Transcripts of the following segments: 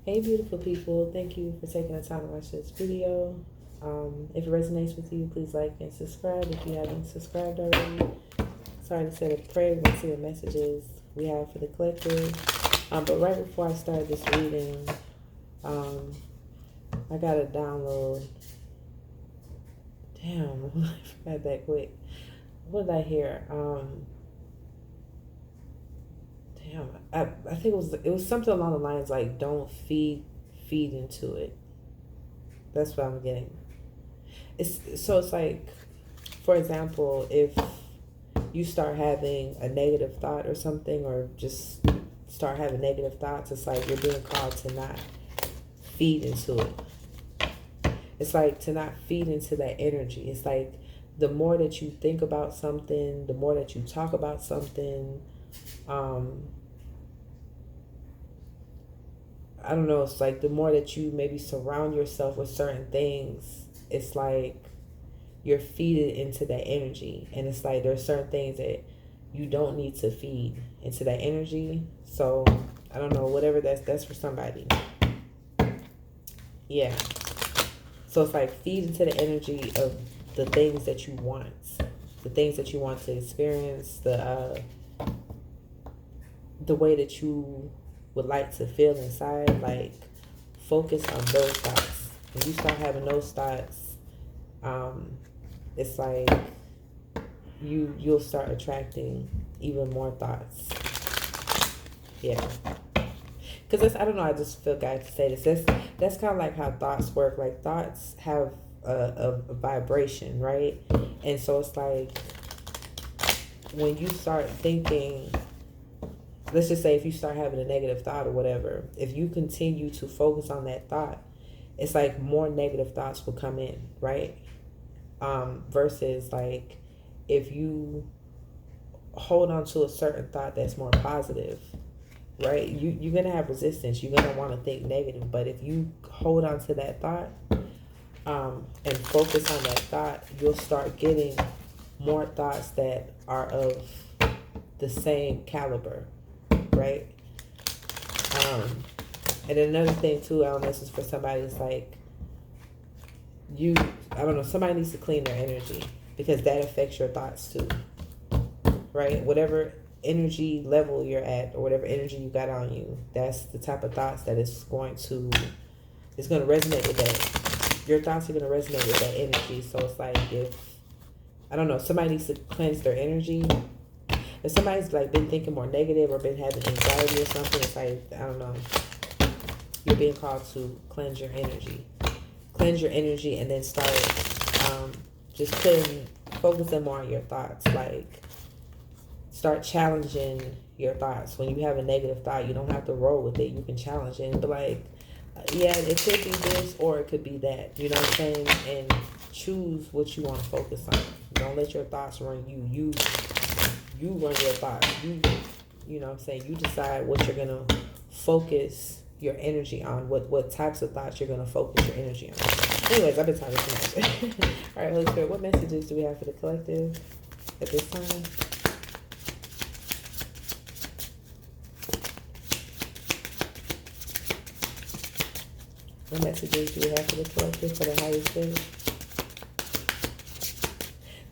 Hey, beautiful people. Thank you for taking the time to watch this video. If it resonates with you, please like and subscribe if you haven't subscribed already. Sorry to say the prayer. We're going to see the messages we have for the collective. But right before I start this reading, I got to download. Damn, I forgot that quick. What did I hear? I think it was something along the lines like don't feed into it. That's what I'm getting. It's like, for example, if you start having a negative thought or something, or just start having negative thoughts, it's like you're being called to not feed into it. It's like to not feed into that energy. It's like the more that you think about something, the more that you talk about something, I don't know, it's like the more that you maybe surround yourself with certain things, it's like you're feeding into that energy. And it's like there's certain things that you don't need to feed into that energy. So I don't know, whatever that's for somebody. Yeah. So it's like feed into the energy of the things that you want. The things that you want to experience, the way that you would like to feel inside, like focus on those thoughts. When you start having those thoughts, it's like you'll start attracting even more thoughts. Yeah, because I don't know, I just feel God to say this. That's kind of like how thoughts work. Like thoughts have a vibration, right? And so it's like when you start thinking, let's just say if you start having a negative thought or whatever, if you continue to focus on that thought, it's like more negative thoughts will come in, right? Versus like if you hold on to a certain thought that's more positive, right? You're gonna have resistance. You're gonna want to think negative, but if you hold on to that thought, and focus on that thought, you'll start getting more thoughts that are of the same caliber, right? And then another thing too, I don't know, this is for somebody, it's like I don't know, somebody needs to clean their energy, because that affects your thoughts too, right? Whatever energy level you're at, or whatever energy you got on you, that's the type of thoughts that it's going to resonate with that. Your thoughts are going to resonate with that energy. So it's like, if, I don't know, somebody needs to cleanse their energy. If somebody's like been thinking more negative or been having anxiety or something, it's like, I don't know, you're being called to cleanse your energy. Cleanse your energy, and then start just focusing more on your thoughts. Like, start challenging your thoughts. When you have a negative thought, you don't have to roll with it. You can challenge it and be like, yeah, it could be this or it could be that. You know what I'm saying? And choose what you want to focus on. Don't let your thoughts run you. You run your thoughts. You know what I'm saying? You decide what you're going to focus your energy on. What types of thoughts you're going to focus your energy on. Anyways, I've been talking too much. All right, Holy Spirit, what messages do we have for the collective at this time? What messages do we have for the collective, for the highest good?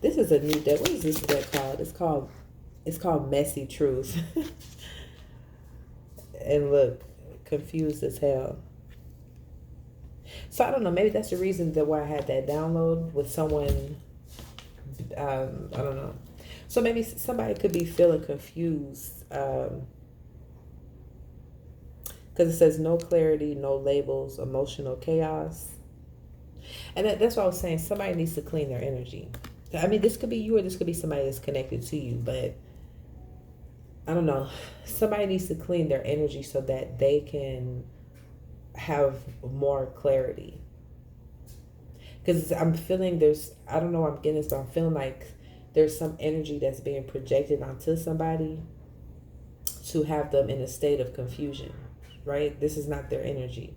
This is a new deck. What is this deck called? It's called Messy Truth. And look, confused as hell. So I don't know. Maybe that's the reason that why I had that download with someone. I don't know. So maybe somebody could be feeling confused. Because it says no clarity, no labels, emotional chaos. And that's what I was saying. Somebody needs to clean their energy. I mean, this could be you or this could be somebody that's connected to you. But I don't know. Somebody needs to clean their energy so that they can have more clarity. Because I'm feeling I don't know where I'm getting this, but I'm feeling like there's some energy that's being projected onto somebody to have them in a state of confusion, right? This is not their energy.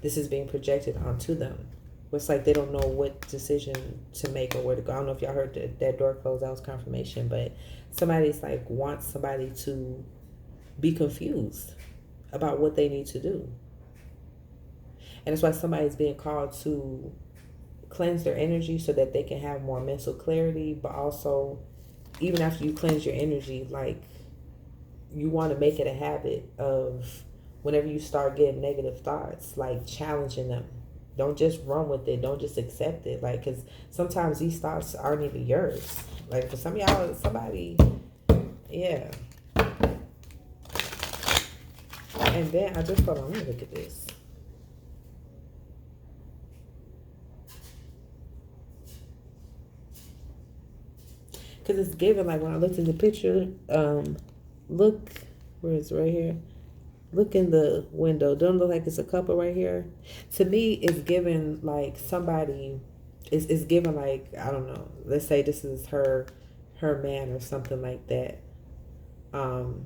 This is being projected onto them. It's like they don't know what decision to make or where to go. I don't know if y'all heard that door close. That was confirmation. But somebody's like wants somebody to be confused about what they need to do. And that's why somebody's being called to cleanse their energy so that they can have more mental clarity. But also, even after you cleanse your energy, like, you want to make it a habit of, whenever you start getting negative thoughts, like, challenging them. Don't just run with it. Don't just accept it. Like, because sometimes these thoughts aren't even yours. Like, for some of y'all, somebody, yeah. And then I just thought, let me look at this. Because it's given, like, when I looked in the picture, look, where is it? Right here. Look in the window. Don't look like it's a couple right here. To me, it's given like somebody, it's given like, I don't know, let's say this is her man or something like that. And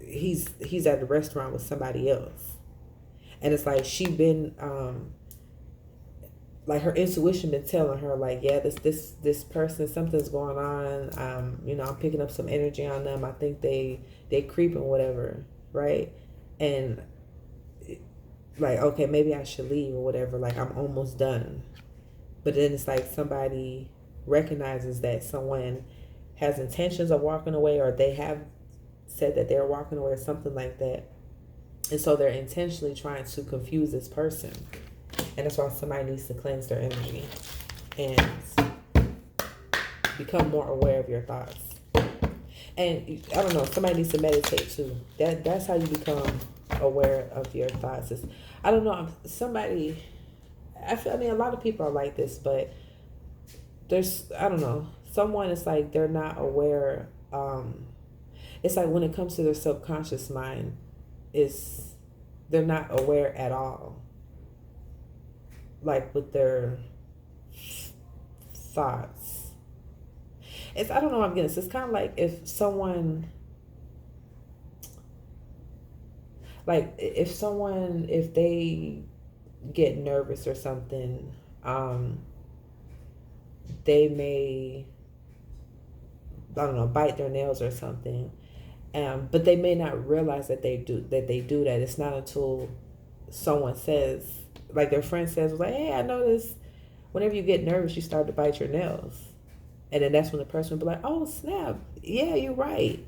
he's at the restaurant with somebody else. And it's like she been like, her intuition been telling her, like, yeah, this person, something's going on. You know, I'm picking up some energy on them. I think they creeping, whatever, right? And like, okay, maybe I should leave or whatever. Like, I'm almost done. But then it's like somebody recognizes that someone has intentions of walking away, or they have said that they're walking away or something like that. And so they're intentionally trying to confuse this person. And that's why somebody needs to cleanse their energy and become more aware of your thoughts. And I don't know, somebody needs to meditate too. That's how you become aware of your thoughts. I don't know, somebody, I mean, a lot of people are like this, but there's, I don't know, someone is like, they're not aware. It's like when it comes to their subconscious mind, they're not aware at all. Like with their thoughts. I don't know what I'm getting. It's kind of like if they get nervous or something, they may, I don't know, bite their nails or something. But they may not realize that they do that. It's not until someone says, like their friend says, like, hey, I noticed whenever you get nervous, you start to bite your nails. And then that's when the person will be like, oh, snap. Yeah, you're right.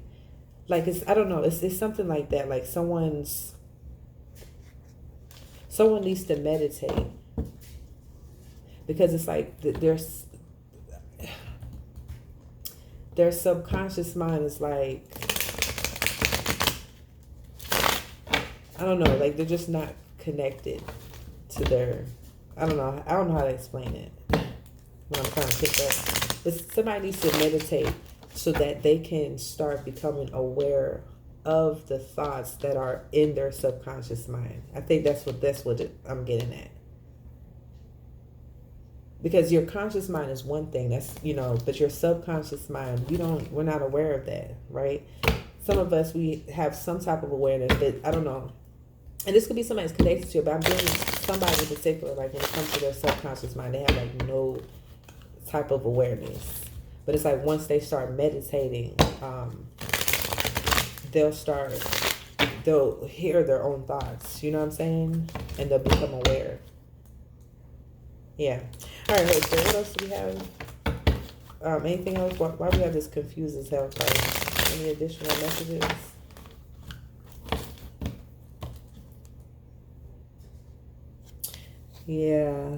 Like, I don't know. It's something like that. Like someone needs to meditate. Because it's like their subconscious mind is like, I don't know, like they're just not connected to their, I don't know how to explain it when I'm trying to pick up. But somebody needs to meditate so that they can start becoming aware of the thoughts that are in their subconscious mind. I think that's what I'm getting at. Because your conscious mind is one thing, that's, you know, but your subconscious mind, we're not aware of that, right? Some of us, we have some type of awareness that, I don't know, and this could be somebody that's connected to it, but I'm getting somebody in particular, like when it comes to their subconscious mind, they have like no type of awareness. But it's like once they start meditating, they'll hear their own thoughts, you know what I'm saying? And they'll become aware. Yeah. All right, so what else do we have? Anything else? Why do we have this confused as hell card? Any additional messages? Yeah.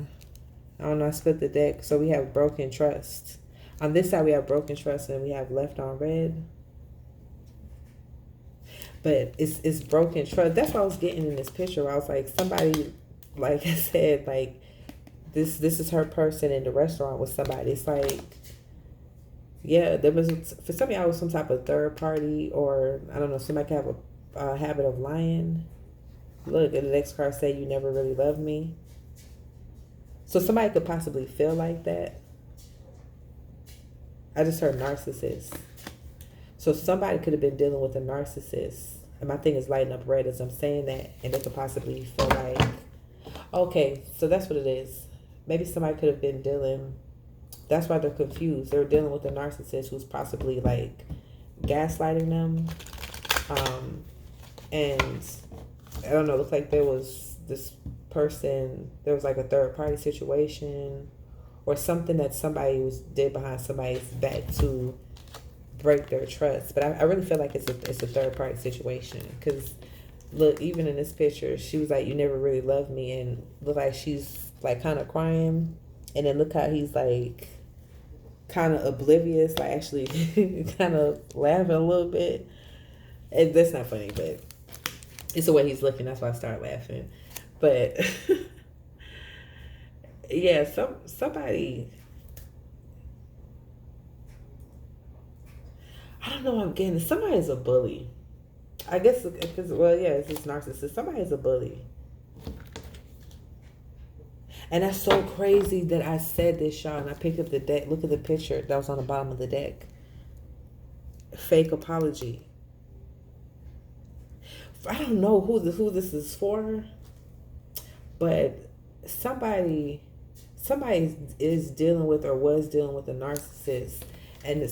I don't know. I split the deck. So we have broken trust. On this side, we have broken trust, and we have left on red. But it's broken trust. That's what I was getting in this picture. Where I was like, somebody, like I said, like, this is her person in the restaurant with somebody. It's like, yeah, there was, for some of y'all, was some type of third party, or I don't know, somebody could have a habit of lying. Look, and the next card say, you never really loved me. So somebody could possibly feel like that. I just heard narcissist. So somebody could have been dealing with a narcissist. And my thing is lighting up red as I'm saying that, and they could possibly feel like, okay, so that's what it is. Maybe somebody could have been dealing, that's why they're confused. They're dealing with a narcissist who's possibly like gaslighting them. And I don't know, it looked like there was this person, there was like a third party situation or something that somebody was did behind somebody's back to break their trust. But I really feel like it's a third party situation because look, even in this picture, she was like, "You never really loved me," and look like she's like kind of crying, and then look how he's like kind of oblivious, like actually kind of laughing a little bit. And that's not funny, but it's the way he's looking. That's why I started laughing. But yeah, somebody. I don't know what I'm getting. Somebody is a bully. I guess because well, yeah, it's just narcissist. Somebody is a bully, and that's so crazy that I said this, y'all. And I picked up the deck. Look at the picture that was on the bottom of the deck. Fake apology. I don't know who this is for, but somebody is dealing with or was dealing with a narcissist, and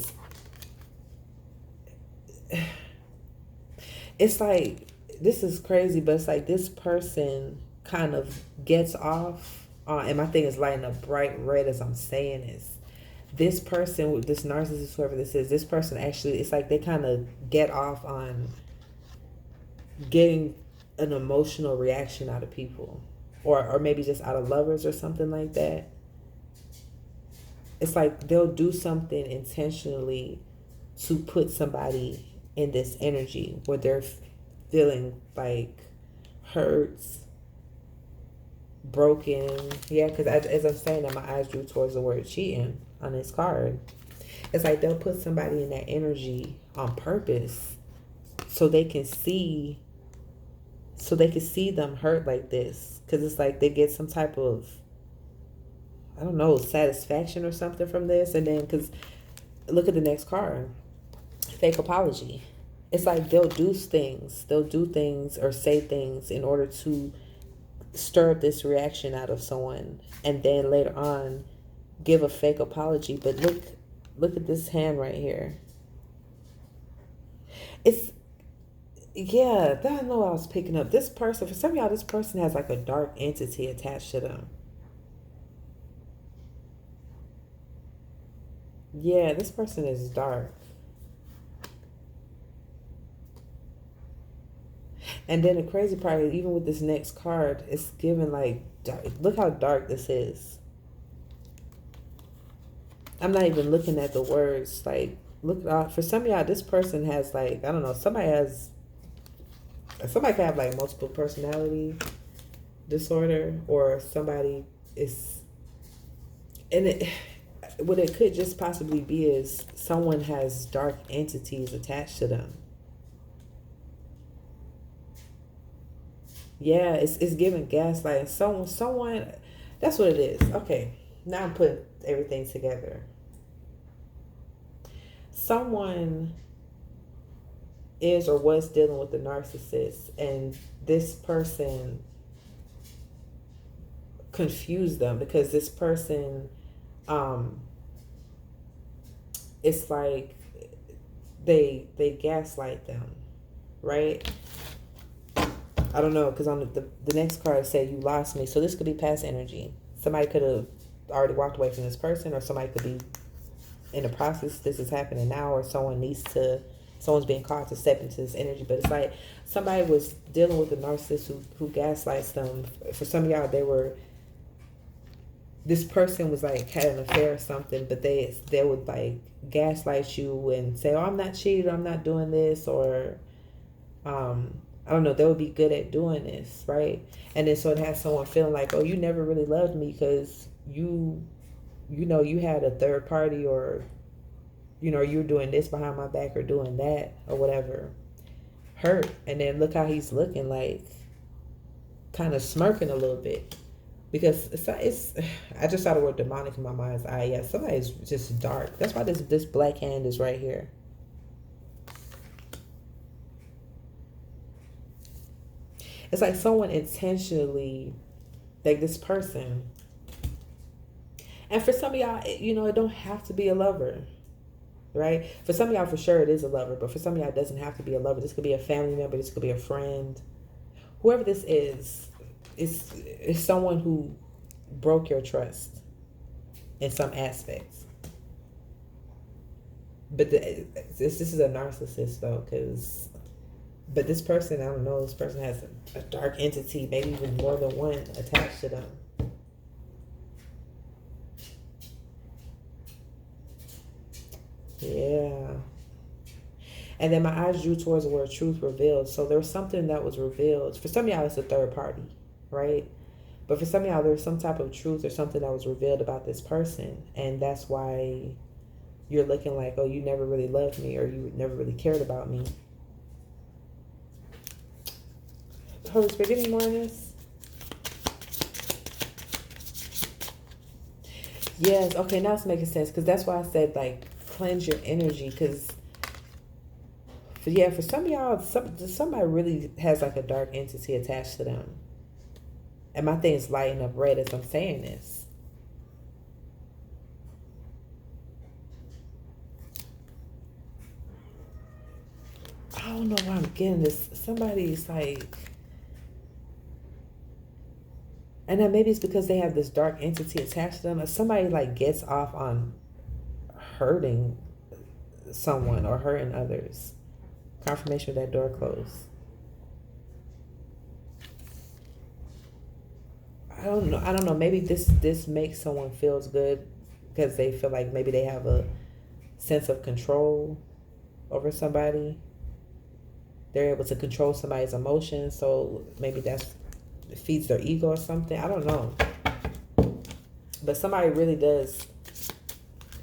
it's like this is crazy, but it's like this person kind of gets off, and my thing is lighting up bright red as I'm saying this person with this narcissist, whoever this is, this person actually, it's like they kind of get off on getting an emotional reaction out of people, or maybe just out of lovers or something like that. It's like they'll do something intentionally to put somebody in this energy where they're feeling like hurt, broken. Yeah, because as I'm saying that, my eyes drew towards the word cheating on this card. It's like they'll put somebody in that energy on purpose so they can see them hurt like this, because it's like they get some type of, I don't know, satisfaction or something from this. And then because look at the next card, fake apology. It's like they'll do things or say things in order to stir up this reaction out of someone, and then later on give a fake apology. But look at this hand right here. It's, yeah, I know what I was picking up. This person, for some of y'all, this person has like a dark entity attached to them. Yeah, this person is dark. And then the crazy part is, even with this next card, it's given like, look how dark this is. I'm not even looking at the words. Like, look, for some of y'all, this person has like, I don't know, somebody can have like multiple personality disorder, or somebody is, and what it could just possibly be is someone has dark entities attached to them. Yeah, it's giving gaslight. Someone, that's what it is. Okay, now I'm putting everything together. Someone is or was dealing with a narcissist, and this person confused them, because this person, it's like they gaslight them, right? I don't know, because on the next card said you lost me. So this could be past energy. Somebody could have already walked away from this person, or somebody could be in the process. This is happening now, or someone's being called to step into this energy. But it's like somebody was dealing with a narcissist who gaslights them. For some of y'all, this person was like had an affair or something, but they would like gaslight you and say, "Oh, I'm not cheating, I'm not doing this," or I don't know, they would be good at doing this, right? And then so it has someone feeling like, oh, you never really loved me because you had a third party, or, you're doing this behind my back or doing that or whatever. Hurt. And then look how he's looking, like kind of smirking a little bit. Because it's I just saw the word demonic in my mind's eye. Yeah, somebody's just dark. That's why this black hand is right here. It's like someone intentionally, like this person. And for some of y'all, it don't have to be a lover, right? For some of y'all, for sure, it is a lover. But for some of y'all, it doesn't have to be a lover. This could be a family member. This could be a friend. whoever this is someone who broke your trust in some aspects. But this is a narcissist though, but this person, I don't know, this person has a dark entity, maybe even more than one attached to them. Yeah. And then my eyes drew towards the word truth revealed. So there was something that was revealed. For some of y'all, it's a third party, right? But for some of y'all, there's some type of truth or something that was revealed about this person. And that's why you're looking like, oh, you never really loved me, or you never really cared about me. Holy Spirit, give me more on this. Yes, okay, now it's making sense. Because that's why I said, like, cleanse your energy. Because, for some of y'all, somebody really has, like, a dark entity attached to them. And my thing is lighting up red as I'm saying this. I don't know why I'm getting this. Somebody's like... And then maybe it's because they have this dark entity attached to them. If somebody like gets off on hurting someone or hurting others. Confirmation of that door closed. I don't know. Maybe this makes someone feels good because they feel like maybe they have a sense of control over somebody. They're able to control somebody's emotions. So maybe that feeds their ego or something. I don't know. But somebody really does.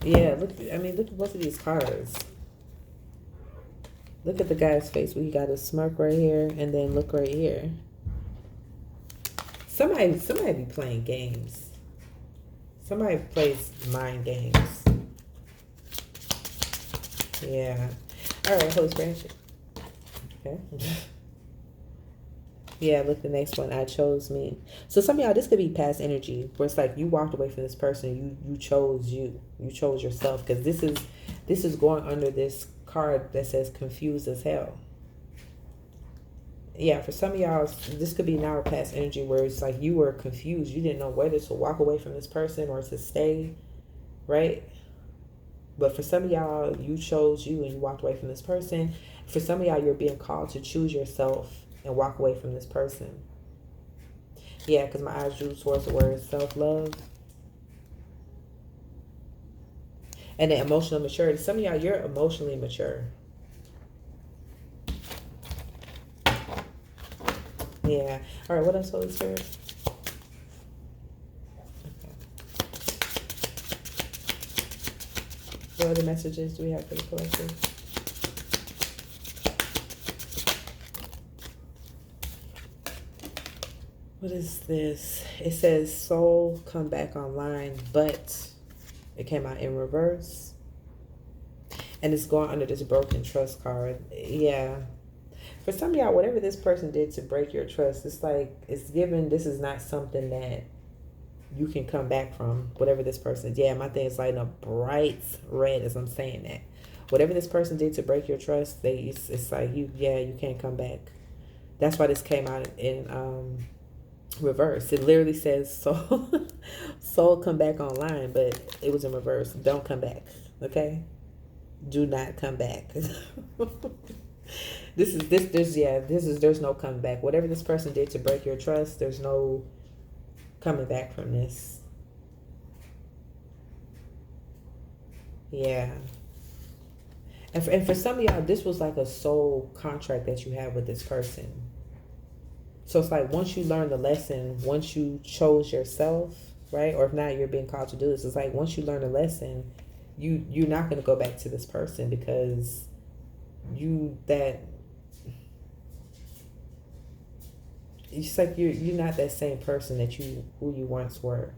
Yeah, look at both of these cards. Look at the guy's face where he got a smirk right here, and then look right here. Somebody be playing games. Somebody plays mind games. Yeah. All right, Holy Spirit. Okay. Yeah, look, the next one, I chose me. So some of y'all, this could be past energy, where it's like you walked away from this person, you chose you chose yourself, because this is going under this card that says confused as hell. Yeah, for some of y'all, this could be now or past energy where it's like you were confused, you didn't know whether to walk away from this person or to stay, right? But for some of y'all, you chose you and you walked away from this person. For some of y'all, you're being called to choose yourself and walk away from this person. Yeah, because my eyes drew towards the word self-love. And the emotional maturity. Some of y'all, you're emotionally mature. Yeah. All right, what else, Holy Spirit? Okay. What other messages do we have for the collective? What is this? It says soul come back online, but it came out in reverse. And it's going under this broken trust card. Yeah. For some of y'all, whatever this person did to break your trust, it's like, it's given, this is not something that you can come back from. Whatever this person, yeah, my thing is lighting up bright red as I'm saying that. Whatever this person did to break your trust, it's like, you can't come back. That's why this came out in reverse. It literally says soul come back online, but it was in reverse. Don't come back, okay? Do not come back. There's no coming back. Whatever this person did to break your trust, there's no coming back from this. Yeah. And for some of y'all, this was like a soul contract that you have with this person. So it's like once you learn the lesson, once you chose yourself, right? Or if not, you're being called to do this. It's like once you learn a lesson, you're not going to go back to this person because it's like you're not that same person who you once were.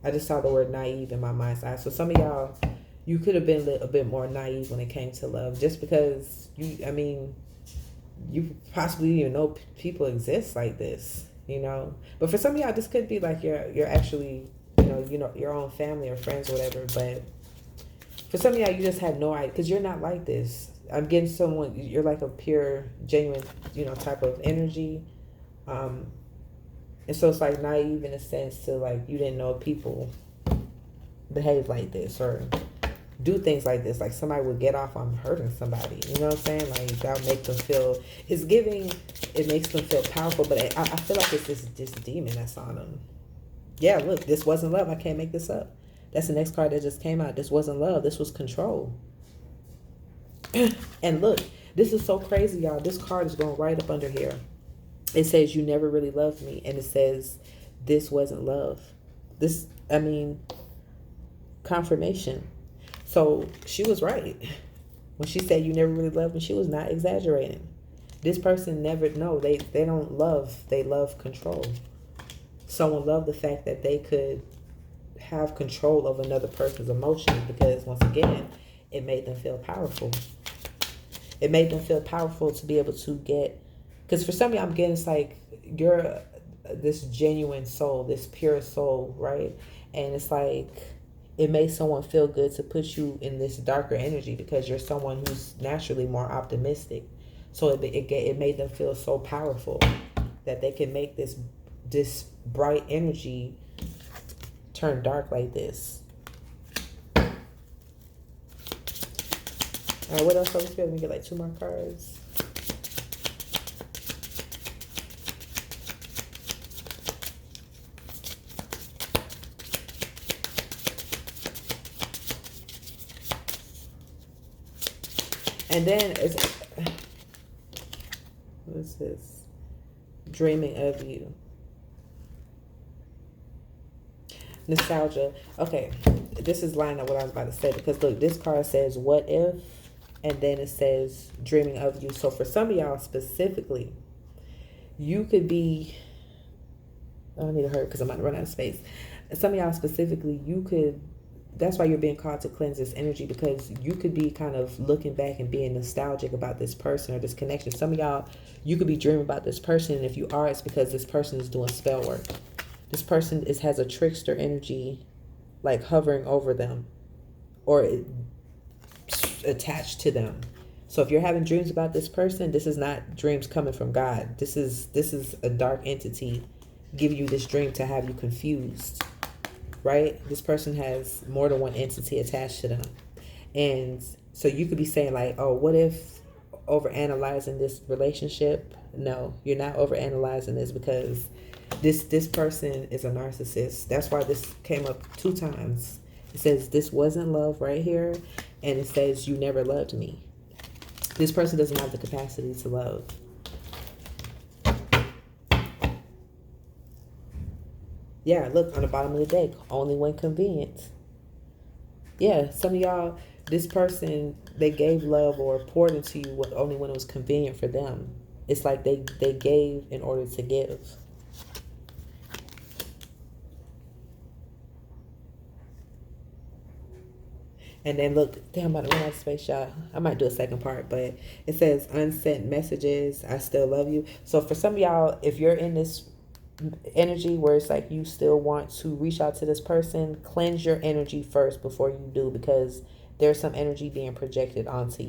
I just saw the word naive in my mind's eye. So some of y'all, you could have been a bit more naive when it came to love, just because you possibly even know people exist like this, But for some of y'all, this could be like you're actually, your own family or friends or whatever. But for some of y'all, you just have no idea because you're not like this. I'm getting someone, you're like a pure, genuine, type of energy. Um, and so it's like naive in a sense to like, you didn't know people behave like this or do things like this. Like somebody would get off on hurting somebody. You know what I'm saying? Like that'll make them feel, it's giving, it makes them feel powerful. But I feel like it's this demon that's on them. Yeah, look, this wasn't love. I can't make this up. That's the next card that just came out. This wasn't love. This was control. And look, this is so crazy, y'all. This card is going right up under here. It says, you never really loved me. And it says, this wasn't love. Confirmation. So she was right. When she said you never really loved me, she was not exaggerating. This person never, no, they don't love. They love control. Someone loved the fact that they could have control of another person's emotions because, once again, it made them feel powerful. It made them feel powerful to be able to get, because for some of y'all, I'm getting, it's like you're this genuine soul, this pure soul, right? And it's like it makes someone feel good to put you in this darker energy because you're someone who's naturally more optimistic. So it made them feel so powerful that they can make this bright energy turn dark like this. All right, what else? Let me get like 2 more cards. And then what's this? Dreaming of you. Nostalgia. Okay, this is lining up what I was about to say because look, this card says what if, and then it says dreaming of you. So for some of y'all specifically, you could be, I don't need to hurry because I'm about to run out of space. Some of y'all specifically, you could, that's why you're being called to cleanse this energy, because you could be kind of looking back and being nostalgic about this person or this connection. Some of y'all, you could be dreaming about this person, and if you are, it's because this person is doing spell work. This person has a trickster energy like hovering over them or attached to them. So if you're having dreams about this person, this is not dreams coming from God. This is a dark entity giving you this dream to have you confused, right? This person has more than one entity attached to them. And so you could be saying like, oh, what if overanalyzing this relationship? No, you're not overanalyzing this because this person is a narcissist. That's why this came up 2 times. It says this wasn't love right here, and it says you never loved me. This person doesn't have the capacity to love. Yeah, look, on the bottom of the deck, only when convenient. Yeah, some of y'all, this person, they gave love or poured into you only when it was convenient for them. It's like they gave in order to give. And then look, damn, I'm about to run out of space, y'all. I might do a second part, but it says unsent messages, I still love you. So for some of y'all, if you're in this energy where it's like you still want to reach out to this person, cleanse your energy first before you do, because there's some energy being projected onto you.